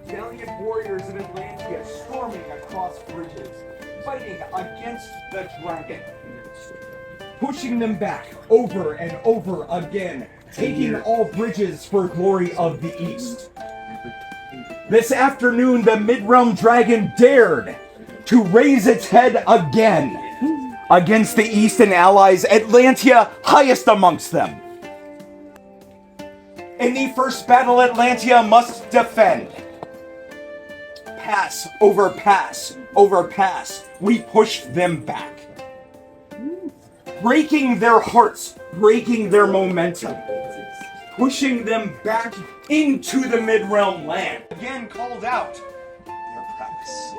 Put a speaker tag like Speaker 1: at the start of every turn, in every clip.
Speaker 1: Valiant warriors in Atlantia storming across bridges, fighting against the dragon, pushing them back over and over again, taking all bridges for glory of the East. This afternoon, the Mid-Realm Dragon dared to raise its head again against the Eastern allies, Atlantia highest amongst them. In the first battle, Atlantia must defend. Pass over pass over pass, we pushed them back, breaking their hearts, breaking their momentum, pushing them back into the Mid-Realm land. Again called out their prowess.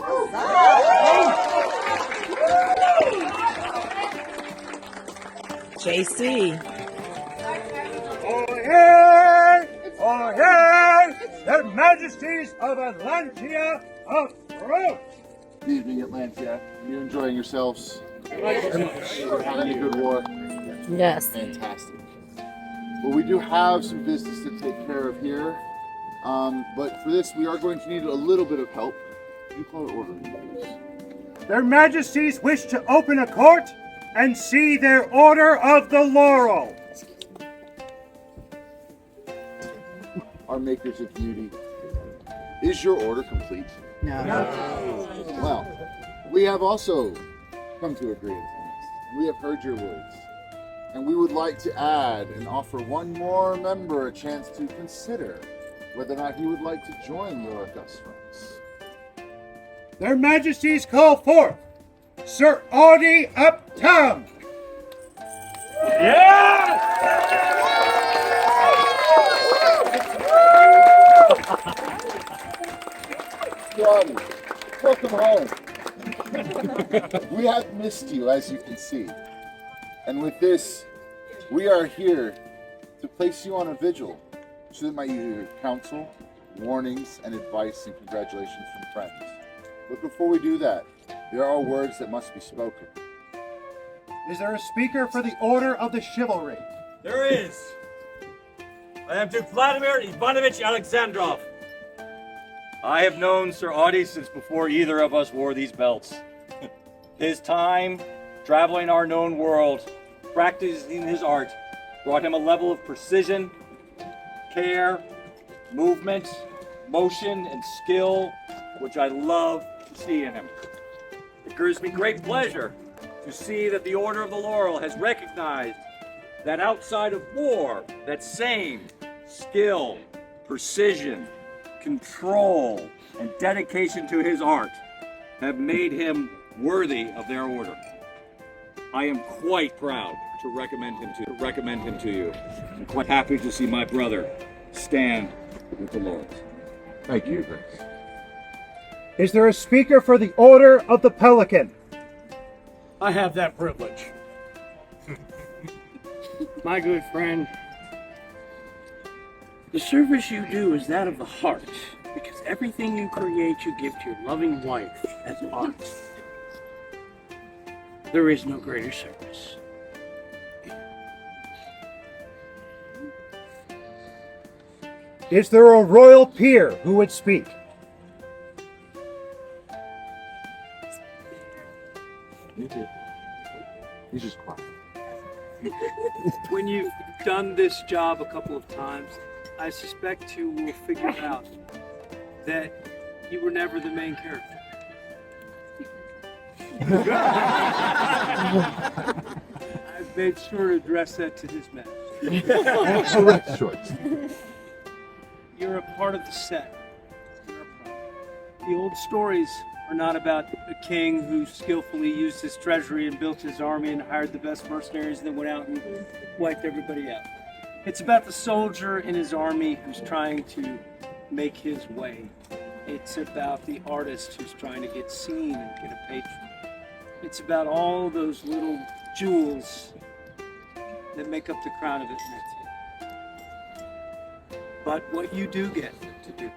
Speaker 2: JC.
Speaker 3: Oh yeah! Oh yeah! Their Majesties of Atlantia approach!
Speaker 4: Good evening, Atlantia. You're enjoying yourselves. We're having a good war.
Speaker 2: Yes.
Speaker 4: Fantastic. Well, we do have some business to take care of here. But for this, we are going to need a little bit of help. You call it order, please.
Speaker 3: Their Majesties wish to open a court and see their Order of the Laurel.
Speaker 4: Our makers of beauty. Is your order complete?
Speaker 2: No.
Speaker 4: Well, we have also come to agree with things. We have heard your words. And we would like to add and offer one more member a chance to consider whether or not he would like to join your august ranks.
Speaker 3: Their Majesties call forth Sir Audi Uptown.
Speaker 4: Audi, welcome home. We have missed you, as you can see. And with this, we are here to place you on a vigil so that might hear counsel, warnings, and advice and congratulations from friends. But before we do that, there are words that must be spoken.
Speaker 3: Is there a speaker for the Order of the Chivalry?
Speaker 5: There is. I am Duke Vladimir Ivanovich Alexandrov. I have known Sir Audi since before either of us wore these belts. His time traveling our known world, practicing his art, brought him a level of precision, care, movement, motion, and skill, which I love to see in him. It gives me great pleasure to see that the Order of the Laurel has recognized that outside of war, that same skill, precision, control, and dedication to his art have made him worthy of their order. I am quite proud to recommend him to you. I'm quite happy to see my brother stand with the Lords.
Speaker 4: Thank you, Grace.
Speaker 3: Is there a speaker for the Order of the Pelican?
Speaker 6: I have that privilege. My good friend, the service you do is that of the heart, because everything you create you give to your loving wife as art. There is no greater service.
Speaker 3: Is there a royal peer who would speak?
Speaker 4: He's just quiet.
Speaker 6: When you've done this job a couple of times, I suspect you will figure out that you were never the main character. I've made sure to address that to his majesty.
Speaker 4: Correct choice.
Speaker 6: You're a part of the set. You're a part. The old stories are not about a king who skillfully used his treasury and built his army and hired the best mercenaries and then went out and wiped everybody out. It's about the soldier in his army who's trying to make his way. It's about the artist who's trying to get seen and get a patron. It's about all those little jewels that make up the crown of Atlantian. But what you do get to do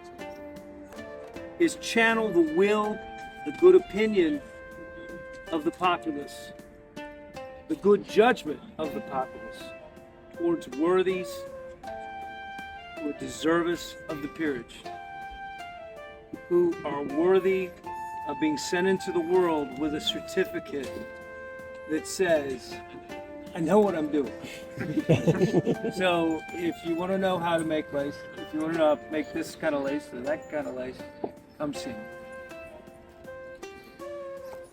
Speaker 6: is channel the will, the good opinion of the populace, the good judgment of the populace, towards worthies who are deservous of the peerage, who are worthy of being sent into the world with a certificate that says, I know what I'm doing. So if you want to know how to make lace, if you want to know make this kind of lace or that kind of lace, come see me.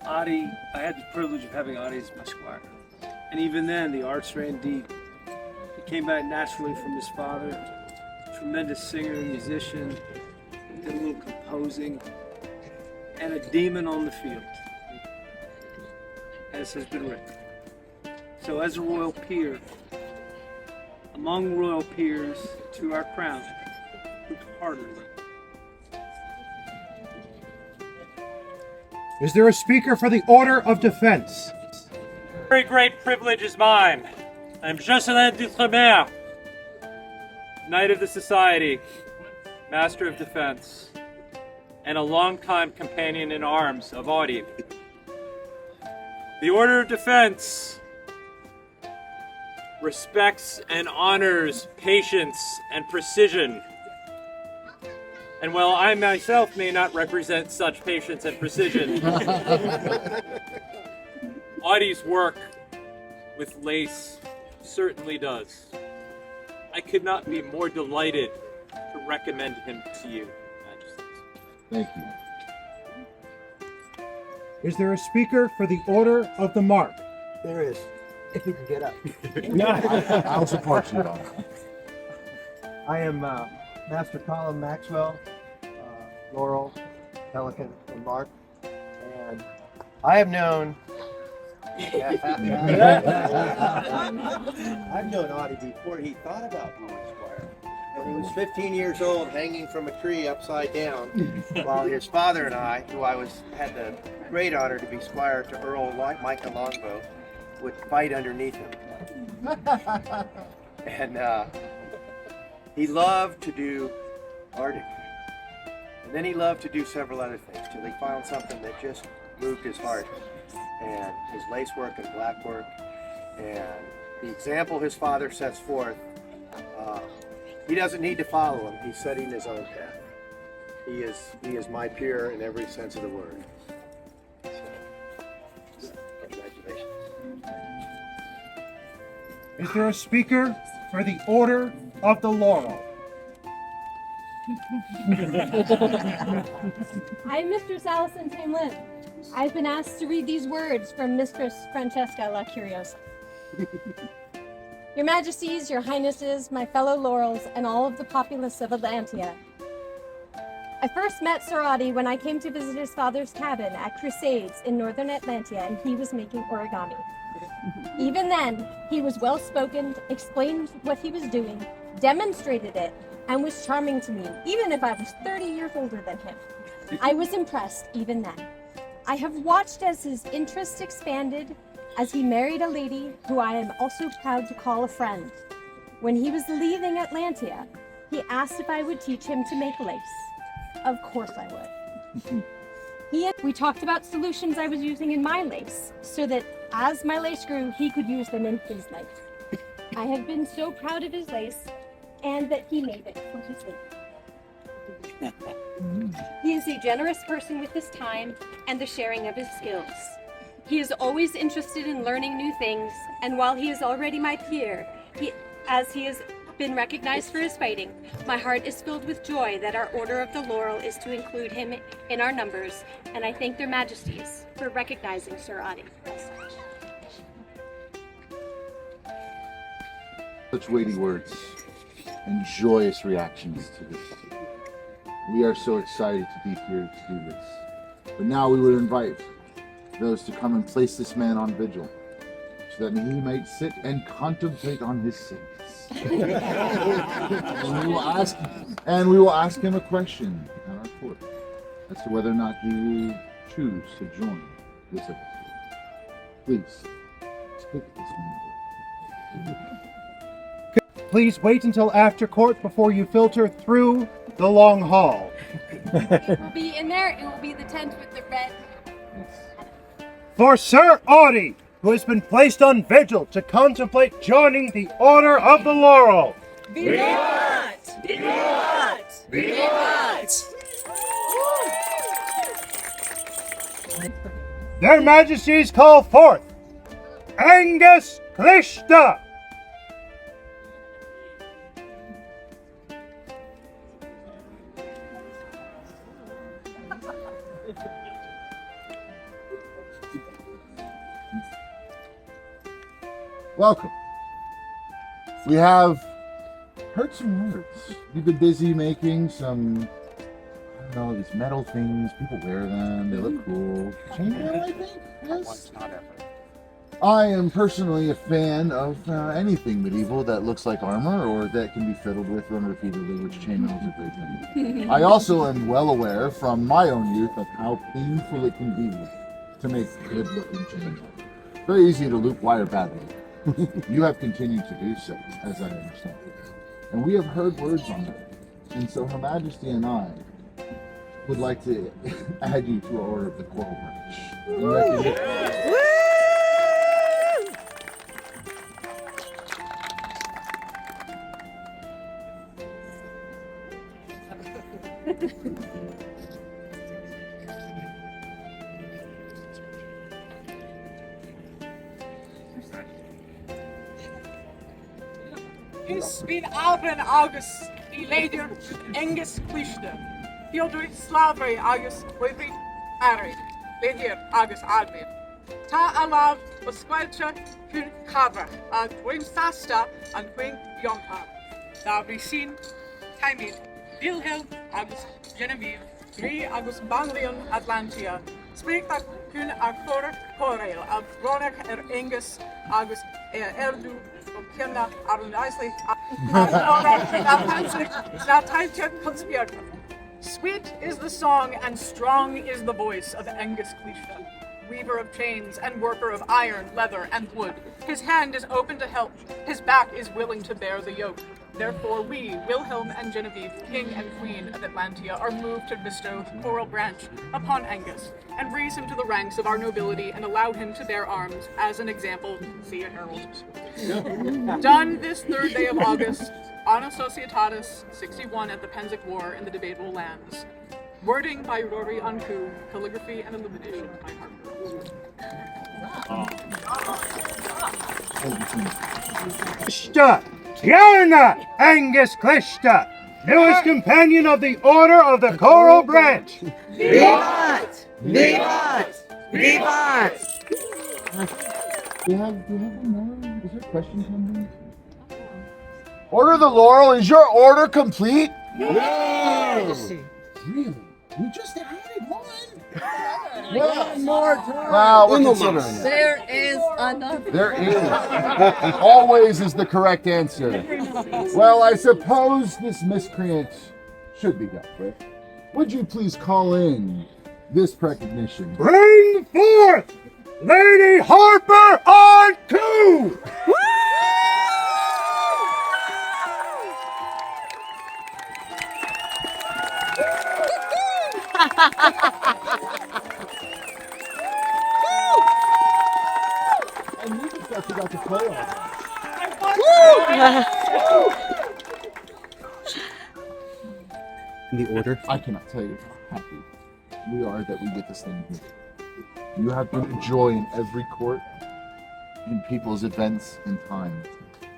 Speaker 6: Audi, I had the privilege of having Audi as my squire. And even then, the arts ran deep. He came back naturally from his father, tremendous singer and musician, did a little composing, and a demon on the field, as has been written. So as a royal peer, among royal peers to our crown, look heartily.
Speaker 3: Is there a speaker for the Order of Defense?
Speaker 5: Very great privilege is mine. I am Jocelyn d'Outre-mer, Knight of the Society, Master of Defense, and a longtime companion in arms of Audi. The Order of Defense respects and honors patience and precision. And while I myself may not represent such patience and precision, Audi's work with lace certainly does. I could not be more delighted to recommend him to you, Majesties.
Speaker 4: Thank you.
Speaker 3: Is there a speaker for the Order of the Mark?
Speaker 2: There is, if you can get up.
Speaker 4: I'll support you on it.
Speaker 2: I am Master Colin Maxwell, Laurel, Pelican, and Mark, and I have known. I've known Audi before he thought about being a squire. When he was 15 years old, hanging from a tree upside down, while his father and I, who had the great honor to be squire to Earl Micah Longbow, would fight underneath him. And he loved to do art. And then he loved to do several other things till he found something that just moved his heart. And his lace work and black work, and the example his father sets forth, he doesn't need to follow him. He's setting his own path. He is my peer in every sense of the word. So, congratulations.
Speaker 3: Is there a speaker for the Order of the Laurel?
Speaker 7: I'm Mistress Allison Tamlin. I've been asked to read these words from Mistress Francesca La Curiosa. Your Majesties, Your Highnesses, my fellow Laurels, and all of the populace of Atlantia. I first met Sir Audi when I came to visit his father's cabin at Crusades in northern Atlantia, and he was making origami. Even then, he was well-spoken, explained what he was doing, demonstrated it, and was charming to me, even if I was 30 years older than him. I was impressed even then. I have watched as his interest expanded, as he married a lady who I am also proud to call a friend. When he was leaving Atlantia, he asked if I would teach him to make lace. Of course I would. We talked about solutions I was using in my lace, so that as my lace grew, he could use them in his lace. I have been so proud of his lace, and that he made it for his lace. He is a generous person with his time and the sharing of his skills. He is always interested in learning new things, and while he is already my peer, as he has been recognized for his fighting, my heart is filled with joy that our Order of the Laurel is to include him in our numbers, and I thank their Majesties for recognizing Sir Audi as such.
Speaker 4: Such weighty words and joyous reactions to this. We are so excited to be here to do this. But now we would invite those to come and place this man on vigil, so that he might sit and contemplate on his sins. and we will ask him a question at our court as to whether or not he will choose to join this episode. Please, take this man.
Speaker 3: Please wait until after court before you filter through the long hall.
Speaker 7: It will be in there. It will be the tent with the red.
Speaker 3: For Sir Audi, who has been placed on vigil to contemplate joining the Order of the Laurel.
Speaker 8: Vivat! Vivat! Vivat!
Speaker 3: Their Majesties call forth Angus Clishta.
Speaker 4: Welcome. We have heard some words. You've been busy making some, I don't know, these metal things. People wear them. They look cool. Chainmail, I think? Yes. I am personally a fan of anything medieval that looks like armor or that can be fiddled with them repeatedly, which chainmail is a great thing. I also am well aware from my own youth of how painful it can be to make good looking chainmail. Very easy to loop wire badly. You have continued to do so, as I understand. And we have heard words on that. And so Her Majesty and I would like to add you to our Order of the Coral Branch.
Speaker 9: Ich bin Alban August, die Lady Angus Clishta. Theodoric Slavry August Webri Ari, Lady August Admin. Ta alav Pasqualcha Kun Cabra, a Queen Sasta and Queen Yonha. Da Vicin, Timid, Wilhelm August Genevieve, 3 August Banlion Atlantia. Spreekt dat kun akkoord koreel, of Ronak Angus August Erdu. Kinder Arundaisli, Pennsic, Sweet is the song and strong is the voice of Angus Clishta, weaver of chains and worker of iron, leather, and wood. His hand is open to help, his back is willing to bear the yoke. Therefore we, Wilhelm and Genevieve, King and Queen of Atlantia, are moved to bestow the coral branch upon Angus, and raise him to the ranks of our nobility and allow him to bear arms as an example, see a herald. Done this 3rd day of August, Anno Societatis 61 at the Pennsic War in the Debatable Lands. Wording by Rory Anku, calligraphy and illumination by Harper.
Speaker 3: Clishta, Tiana Angus Clishta, newest companion of the Order of the Coral Branch.
Speaker 8: Vivat! Vivat! Vivat!
Speaker 4: Do you have one more? Is there a question coming? Order of the Laurel, is your order complete?
Speaker 8: Yes!
Speaker 4: Really? We just added one.
Speaker 8: One more time.
Speaker 4: Well, we're considering it.
Speaker 8: There is another.
Speaker 4: There is. Always is the correct answer. Well, I suppose this miscreant should be dealt with. Would you please call in this recognition?
Speaker 3: Bring forth Lady Harper on coup!
Speaker 4: And you just got to play on that.
Speaker 10: In the order?
Speaker 4: I cannot tell you how happy we are that we get this thing here. You have been a joy in every court, in people's events and times,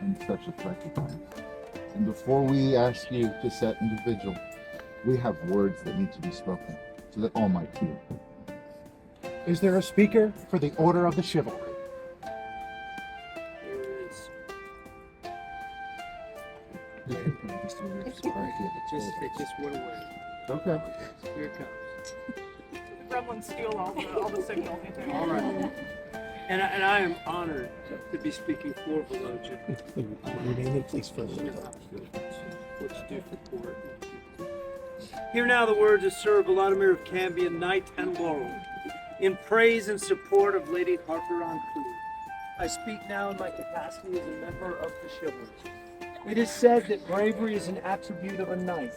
Speaker 4: and such a collective time. And before we ask you to set into vigil, we have words that need to be spoken so that all might hear.
Speaker 10: Is there a speaker for the Order of the Chivalry?
Speaker 6: It just went away.
Speaker 4: Okay.
Speaker 6: Here it comes.
Speaker 9: The gremlins steal all the signal.
Speaker 6: All right. And I am honored to be speaking for Velogia.
Speaker 10: Your name and please fill
Speaker 6: What's due for court. Hear now the words of Sir Vladimir of Cambion, Knight and Laurel, in praise and support of Lady Harper on Crew. I speak now in my capacity as a member of the chivalry. It is said that bravery is an attribute of a knight.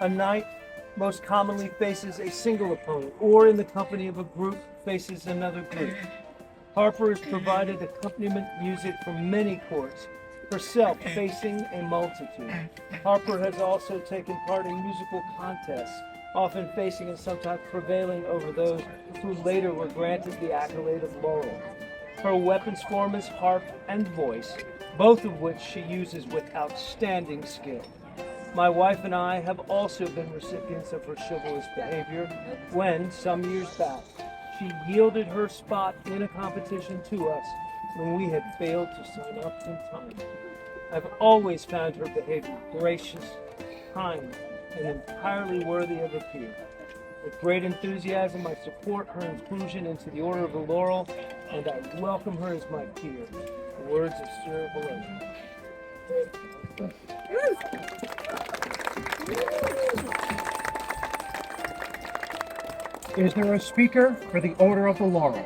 Speaker 6: A knight most commonly faces a single opponent, or in the company of a group faces another group. Harper has provided accompaniment music for many courts, herself facing a multitude. Harper has also taken part in musical contests, often facing and sometimes prevailing over those who later were granted the accolade of laurel. Her weapons form is harp and voice, both of which she uses with outstanding skill. My wife and I have also been recipients of her chivalrous behavior when, some years back, she yielded her spot in a competition to us when we had failed to sign up in time. I've always found her behavior gracious, kind, and entirely worthy of a peer. With great enthusiasm, I support her inclusion into the Order of the Laurel, and I welcome her as my peer. The words of Sir below.
Speaker 10: Is there a speaker for the Order of the Laurel?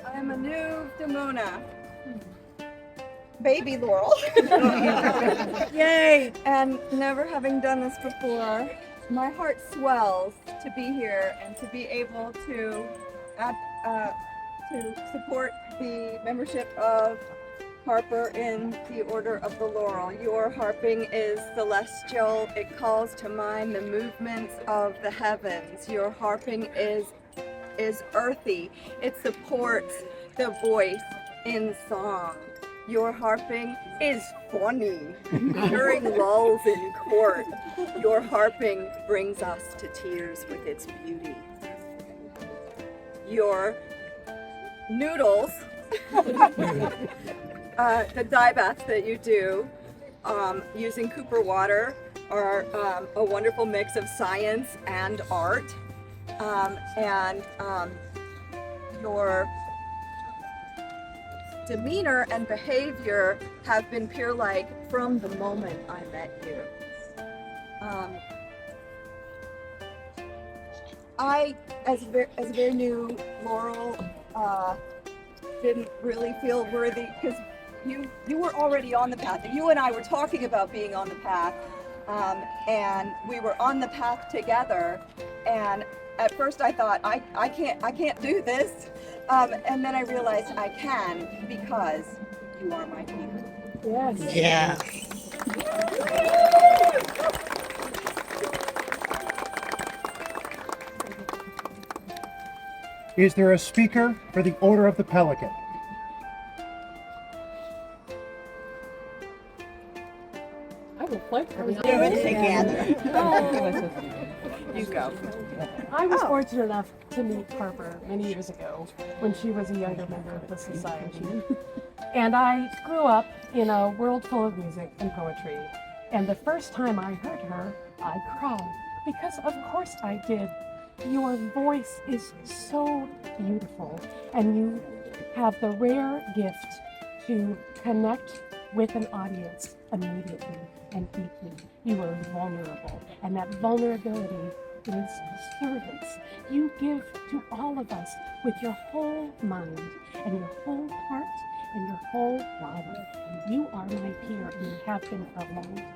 Speaker 8: I'm a new Demona. Baby Laurel. Yay! And never having done this before, my heart swells to be here and to be able to support the membership of Harper in the Order of the Laurel. Your harping is celestial. It calls to mind the movements of the heavens. Your harping is earthy. It supports the voice in song. Your harping is funny during lulls in court. Your harping brings us to tears with its beauty. Your noodles, the dye baths that you do using Cooper water are a wonderful mix of science and art. Your demeanor and behavior have been peer-like from the moment I met you. I, as a very new Laurel, didn't really feel worthy because you were already on the path. You and I were talking about being on the path, and we were on the path together. And at first I thought I can't do this, and then I realized I can because you are my peer.
Speaker 7: Yes.
Speaker 8: Yeah.
Speaker 10: Is there a speaker for the Order of the Pelican?
Speaker 11: I will fight for
Speaker 8: Do it together.
Speaker 11: You go. I was fortunate enough to meet Harper many years ago when she was a younger member of the society. And I grew up in a world full of music and poetry. And the first time I heard her, I cried. Because of course I did. Your voice is so beautiful, and you have the rare gift to connect with an audience immediately and deeply. You are vulnerable, and that vulnerability is service. You give to all of us with your whole mind and your whole heart and your whole body. You are my peer, and you have been for a long time.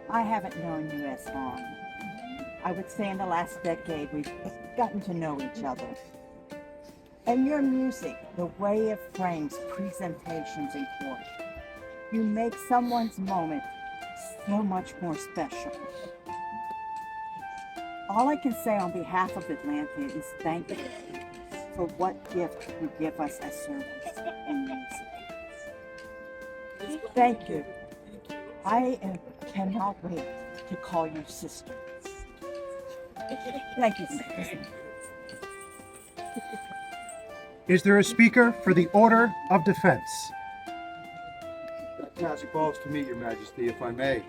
Speaker 12: I haven't known you as long. I would say in the last decade we've gotten to know each other. And your music, the way it frames presentations in court, you make someone's moment so much more special. All I can say on behalf of Atlantia is thank you for what gift you give us as service and music. Thank you. I cannot wait to call you sister. Thank you.
Speaker 10: Is there a speaker for the Order of Defense?
Speaker 13: Pennsic calls to meet your majesty, if I may.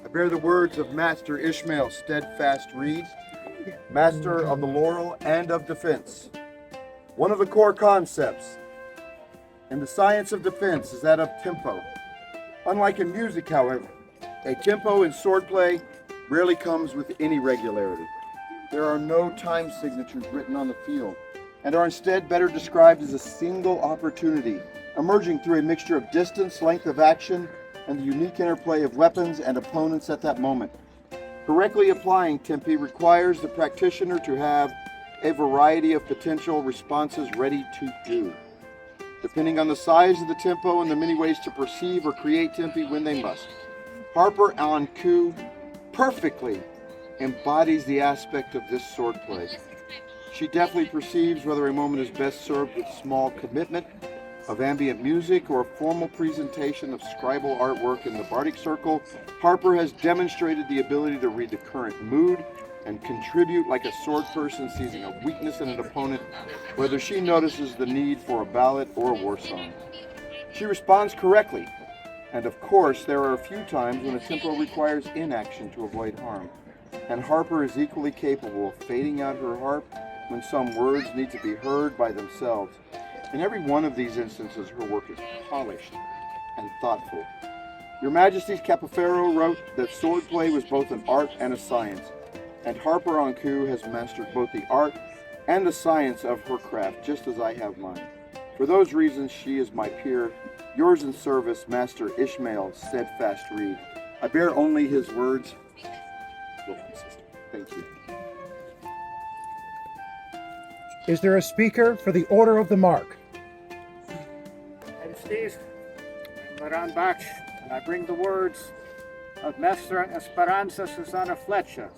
Speaker 13: I bear the words of Master Ishmael Steadfast Reed, Master of the Laurel and of Defense. One of the core concepts in the science of defense is that of tempo. Unlike in music, however, a tempo in swordplay rarely comes with any regularity. There are no time signatures written on the field, and are instead better described as a single opportunity, emerging through a mixture of distance, length of action, and the unique interplay of weapons and opponents at that moment. Correctly applying tempi requires the practitioner to have a variety of potential responses ready to do, depending on the size of the tempo and the many ways to perceive or create tempi when they must. Harper en coup perfectly embodies the aspect of this swordplay. She definitely perceives whether a moment is best served with small commitment of ambient music or a formal presentation of scribal artwork in the bardic circle. Harper has demonstrated the ability to read the current mood and contribute like a sword person seizing a weakness in an opponent, whether she notices the need for a ballad or a war song. She responds correctly, and of course there are a few times when a tempo requires inaction to avoid harm, and Harper is equally capable of fading out her harp when some words need to be heard by themselves. In every one of these instances, her work is polished and thoughtful. Your Majesty's Capoferro wrote that swordplay was both an art and a science, and Harper en coup has mastered both the art and the science of her craft, just as I have mine. For those reasons, she is my peer, yours in service, Master Ishmael Steadfast Reed. I bear only his words. Thank you.
Speaker 10: Is there a speaker for the Order of the Mark?
Speaker 14: I'm Steve Maran Bach, and I bring the words of Mestra Esperanza Susana Fletcher.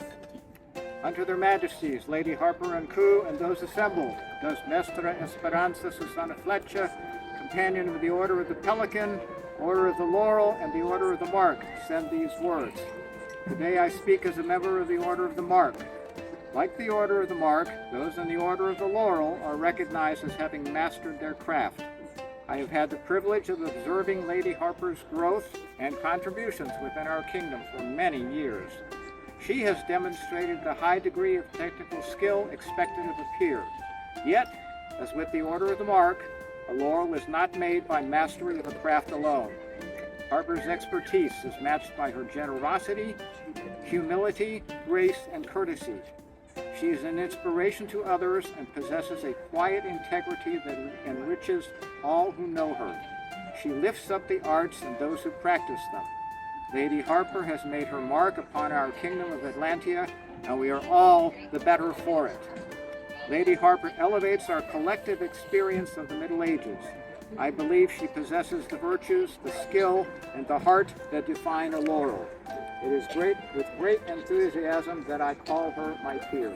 Speaker 14: Unto their Majesties, Lady Harper en coup, and those assembled, does Mestra Esperanza Susana Fletcher, companion of the Order of the Pelican, Order of the Laurel, and the Order of the Mark, send these words. Today I speak as a member of the Order of the Mark. Like the Order of the Mark, those in the Order of the Laurel are recognized as having mastered their craft. I have had the privilege of observing Lady Harper's growth and contributions within our kingdom for many years. She has demonstrated the high degree of technical skill expected of a peer. Yet, as with the Order of the Mark, a laurel is not made by mastery of a craft alone. Harper's expertise is matched by her generosity, humility, grace, and courtesy. She is an inspiration to others and possesses a quiet integrity that enriches all who know her. She lifts up the arts and those who practice them. Lady Harper has made her mark upon our kingdom of Atlantia, and we are all the better for it. Lady Harper elevates our collective experience of the Middle Ages. I believe she possesses the virtues, the skill, and the heart that define a laurel. It is with great enthusiasm that I call her my peer.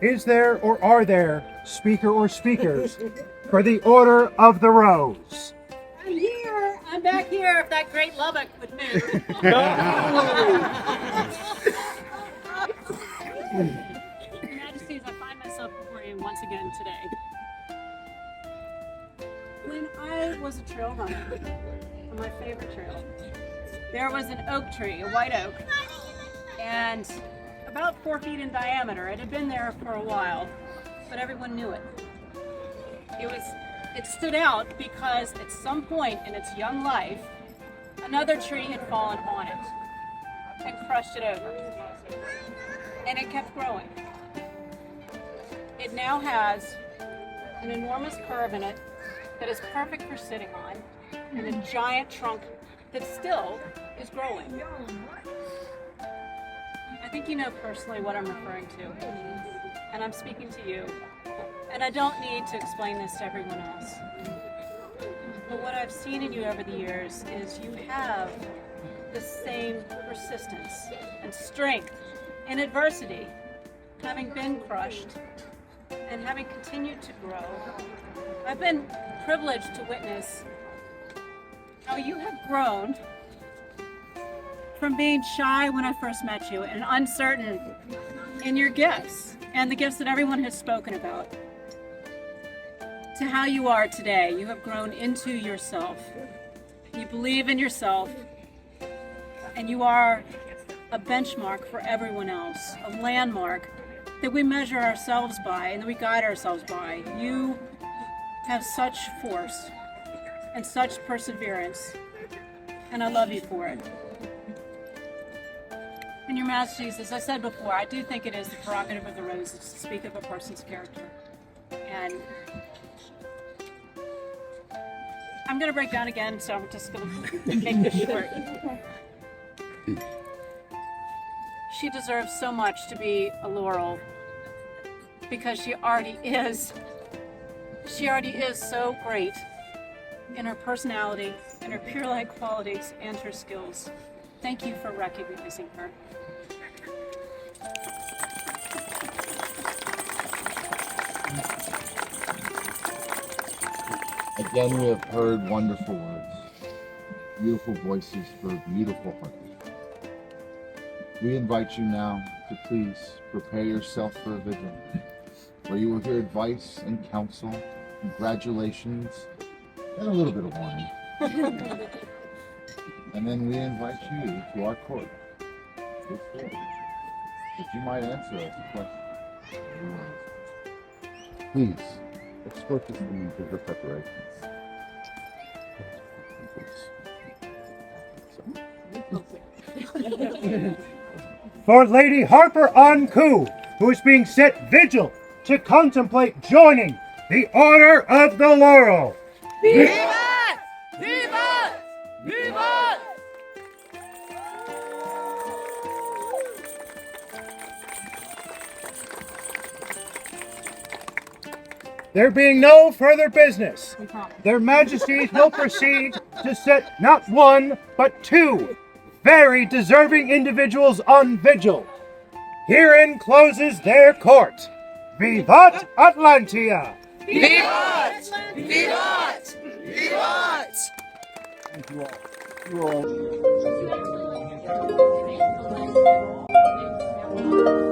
Speaker 10: Is there or are there speaker or speakers for the Order of the Rose?
Speaker 9: I'm here. I'm back here. If that great Lubbock would move. Your Majesties, I find myself before you once again today. When I was a trail runner on my favorite trail, there was an oak tree, a white oak, and about 4 feet in diameter. It had been there for a while, but everyone knew it. It stood out because at some point in its young life, another tree had fallen on it and crushed it over. And it kept growing. It now has an enormous curve in it that is perfect for sitting on, and a giant trunk that still is growing. I think you know personally what I'm referring to, and I'm speaking to you. And I don't need to explain this to everyone else. But what I've seen in you over the years is you have the same persistence and strength in adversity, having been crushed and having continued to grow. I've been privileged to witness how you have grown from being shy when I first met you and uncertain in your gifts and the gifts that everyone has spoken about, to how you are today. You have grown into yourself. You believe in yourself, and you are a benchmark for everyone else, a landmark that we measure ourselves by and that we guide ourselves by. You have such force and such perseverance, and I love you for it. And Your Majesties, as I said before, I do think it is the prerogative of the Roses to speak of a person's character. And I'm going to break down again, so I'm just going to make this short. She deserves so much to be a Laurel because she already is. She already is so great in her personality, in her pure-like qualities, and her skills. Thank you for recognizing her.
Speaker 4: Again, we have heard wonderful words, beautiful voices for beautiful hearts. We invite you now to please prepare yourself for a vigil, where you will hear advice and counsel, congratulations, and a little bit of warning. And then we invite you to our court, that you might answer us a question. Please, escort this lady to her preparations.
Speaker 3: For Lady Harper Anku, who is being set vigil to contemplate joining the Order of the Laurel.
Speaker 15: Vivat! Vivat! Vivat!
Speaker 3: There being no further business, their majesties will proceed to set not one, but two very deserving individuals on vigil. Herein closes their court. Vivat Atlantia!
Speaker 15: Vivat! Vivat! Vivat!
Speaker 4: Thank you all. You all.